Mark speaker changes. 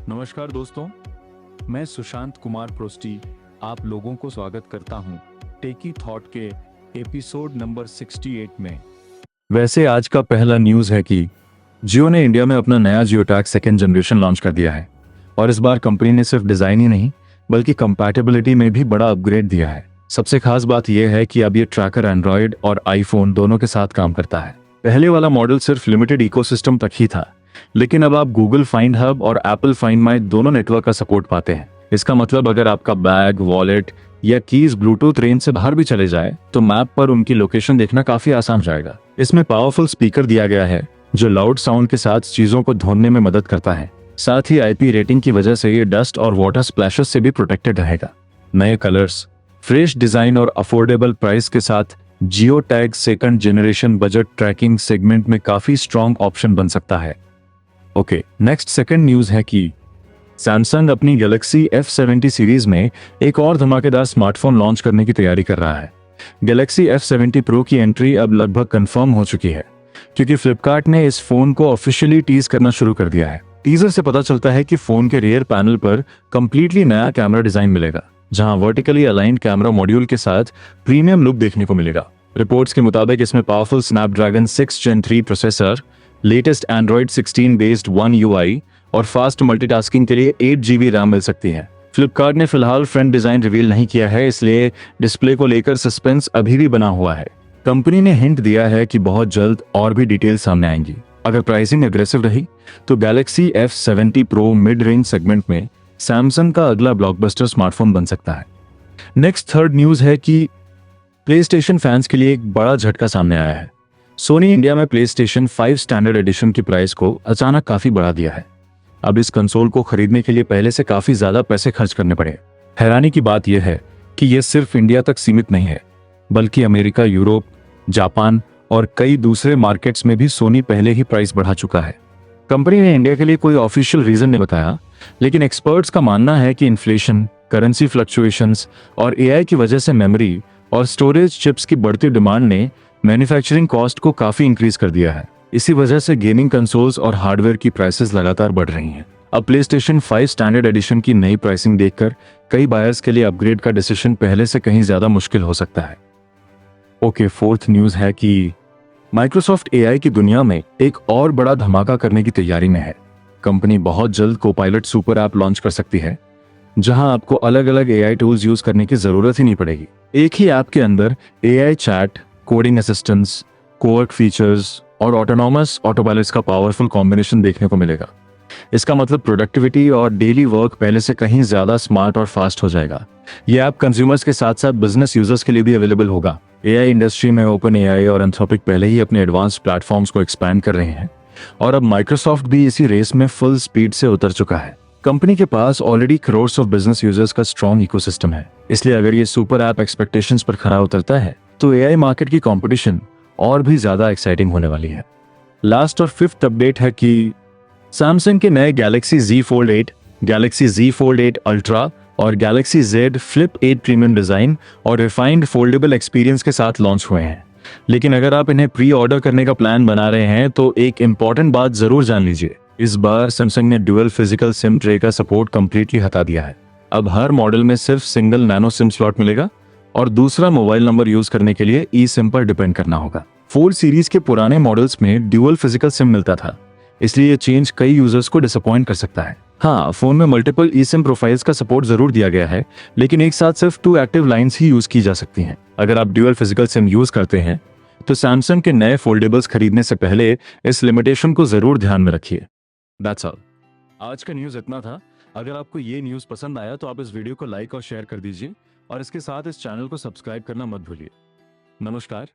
Speaker 1: नमस्कार दोस्तों, मैं सुशांत कुमार प्रोस्टी आप लोगों को स्वागत करता हूं टेकी थॉट के एपिसोड नंबर 68 में। वैसे आज का पहला न्यूज़ है कि जियो ने इंडिया में अपना नया geo tag second generation launch कर दिया है और इस बार कंपनी ने सिर्फ डिज़ाइन ही नहीं बल्कि कंपैटिबिलिटी में भी बड़ा अपग्रेड दिया है। सबसे खास बात यह है कि अब ये ट्रैकर एंड्रॉयड और आईफोन दोनों के साथ काम करता है। पहले वाला मॉडल सिर्फ लिमिटेड इकोसिस्टम तक ही था, लेकिन अब आप गूगल फाइंड हब और एप्पल फाइंड माई दोनों नेटवर्क का सपोर्ट पाते हैं। इसका मतलब अगर आपका बैग, वॉलेट या कीज ब्लूटूथ रेंज से बाहर भी चले जाए तो मैप पर उनकी लोकेशन देखना काफी आसान जाएगा। इसमें पावरफुल स्पीकर दिया गया है जो लाउड साउंड के साथ चीजों को ढूंढने में मदद करता है। साथ ही आईपी रेटिंग की वजह से ये डस्ट और वाटर स्प्लैशेस से भी प्रोटेक्टेड रहेगा। नए कलर्स, फ्रेश डिजाइन और अफोर्डेबल प्राइस के साथ Jio tag second generation budget tracking segment में काफी स्ट्रॉन्ग ऑप्शन बन सकता है। ओके, नेक्स्ट सेकंड न्यूज है कि सैमसंग अपनी गैलेक्सी F70 सीरीज में एक और धमाकेदार स्मार्टफोन लॉन्च करने की तैयारी कर रहा है। गैलेक्सी F70 प्रो की एंट्री अब लगभग कंफर्म हो चुकी है क्योंकि फ्लिपकार्ट ने इस फोन को ऑफिशियली टीज करना शुरू कर दिया है। टीजर से पता चलता है कि फोन के रियर पैनल पर कंप्लीटली नया कैमरा डिजाइन मिलेगा, जहां वर्टिकली अलाइंड कैमरा मॉड्यूल के साथ प्रीमियम लुक देखने को मिलेगा। रिपोर्ट्स के मुताबिक इसमें powerful Snapdragon 6 Gen 3 processor, latest Android 16 based one UI और फास्ट मल्टीटास्किंग के लिए 8 GB रैम मिल सकती है। फ्लिपकार्ट ने फिलहाल फ्रंट डिजाइन रिवील नहीं किया है, इसलिए डिस्प्ले को लेकर सस्पेंस अभी भी बना हुआ है। कंपनी ने हिंट दिया है कि बहुत जल्द और भी डिटेल सामने आएंगी। अगर प्राइसिंग एग्रेसिव रही तो Galaxy F70 pro mid range segment में सैमसंग का अगला ब्लॉकबस्टर स्मार्टफोन बन सकता है। नेक्स्ट थर्ड न्यूज है कि प्लेस्टेशन फैंस के लिए एक बड़ा झटका सामने आया है। सोनी इंडिया में प्लेस्टेशन 5 स्टैंडर्ड एडिशन की प्राइस को अचानक काफी बढ़ा दिया है। अब इस कंसोल को खरीदने के लिए पहले से काफी ज्यादा पैसे खर्च करने पड़े। हैरानी की बात यह है कि यह सिर्फ इंडिया तक सीमित नहीं है, बल्कि अमेरिका, यूरोप, जापान और कई दूसरे मार्केट्स में भी सोनी पहले ही प्राइस बढ़ा चुका है। कंपनी ने इंडिया के लिए कोई ऑफिशियल रीजन नहीं बताया, लेकिन एक्सपर्ट्स का मानना है कि इन्फ्लेशन, करेंसी फ्लक्चुएशंस और एआई की वजह से मेमोरी और स्टोरेज चिप्स की बढ़ती डिमांड ने मैन्युफैक्चरिंग कॉस्ट को काफी इंक्रीज कर दिया है। इसी वजह से गेमिंग कंसोल्स और हार्डवेयर की प्राइसेस लगातार बढ़ रही हैं। अब प्लेस्टेशन 5 स्टैंडर्ड एडिशन की नई प्राइसिंग देखकर कई बायर्स के लिए अपग्रेड का डिसीजन पहले से कहीं ज्यादा मुश्किल हो सकता है। ओके, फोर्थ न्यूज है कि माइक्रोसॉफ्ट एआई की दुनिया में एक और बड़ा धमाका करने की तैयारी में है। कंपनी बहुत जल्द कोपायलट सुपर ऐप लॉन्च कर सकती है, जहां आपको अलग अलग एआई टूल्स यूज करने की जरूरत ही नहीं पड़ेगी। एक ही ऐप के अंदर AI chat, coding assistance, Cowork features और ऑटोनॉमस ऑटोपायलट्स का पावरफुल कॉम्बिनेशन देखने को मिलेगा। इसका मतलब प्रोडक्टिविटी और डेली वर्क पहले से कहीं ज्यादा स्मार्ट और फास्ट हो जाएगा। यह ऐप कंज्यूमर्स के साथ साथ बिजनेस यूजर्स के लिए भी अवेलेबल होगा। एआई इंडस्ट्री में ओपन एआई और एंथ्रोपिक पहले ही अपने एडवांस प्लेटफॉर्म्स को एक्सपैंड कर रहे हैं और अब माइक्रोसॉफ्ट भी इसी रेस में फुल स्पीड से उतर चुका है। कंपनी के पास already crores of business users का स्ट्रॉन्ग इकोसिस्टम है, इसलिए अगर ये सुपर ऐप एक्सपेक्टेशंस पर खरा उतरता है तो एआई मार्केट की कंपटीशन और भी ज्यादा एक्साइटिंग होने वाली है। लास्ट और फिफ्थ अपडेट है कि सैमसंग के नए Galaxy Z Fold 8, Galaxy Z Fold 8 ultra और Galaxy Z Flip 8 premium design और रिफाइंड फोल्डेबल एक्सपीरियंस के साथ लॉन्च हुए हैं। लेकिन अगर आप इन्हें प्री ऑर्डर करने का प्लान बना रहे हैं तो एक इंपॉर्टेंट बात जरूर जान लीजिए। इस बार सैमसंग ने ड्यूअल फिजिकल सिम ट्रे का सपोर्ट कंप्लीटली हटा दिया है। अब हर मॉडल में सिर्फ सिंगल नैनो सिम स्लॉट मिलेगा और दूसरा मोबाइल नंबर यूज करने के लिए ई सिम पर डिपेंड करना होगा। 4 सीरीज के पुराने मॉडल्स में ड्यूअल फिजिकल सिम मिलता था, इसलिए ये चेंज कई यूजर्स को डिसअपॉइंट कर सकता है। हाँ, फोन में मल्टीपल ई सिम प्रोफाइल्स का सपोर्ट जरूर दिया गया है, लेकिन एक साथ सिर्फ 2 एक्टिव लाइंस ही यूज की जा सकती हैं। अगर आप ड्यूअल फिजिकल सिम यूज करते हैं तो सैमसंग के नए फोल्डेबल्स खरीदने से पहले इस लिमिटेशन को जरूर ध्यान में रखिए। That's all. आज का न्यूज इतना था। अगर आपको ये न्यूज पसंद आया तो आप इस वीडियो को लाइक और शेयर कर दीजिए और इसके साथ इस चैनल को सब्सक्राइब करना मत भूलिए। नमस्कार।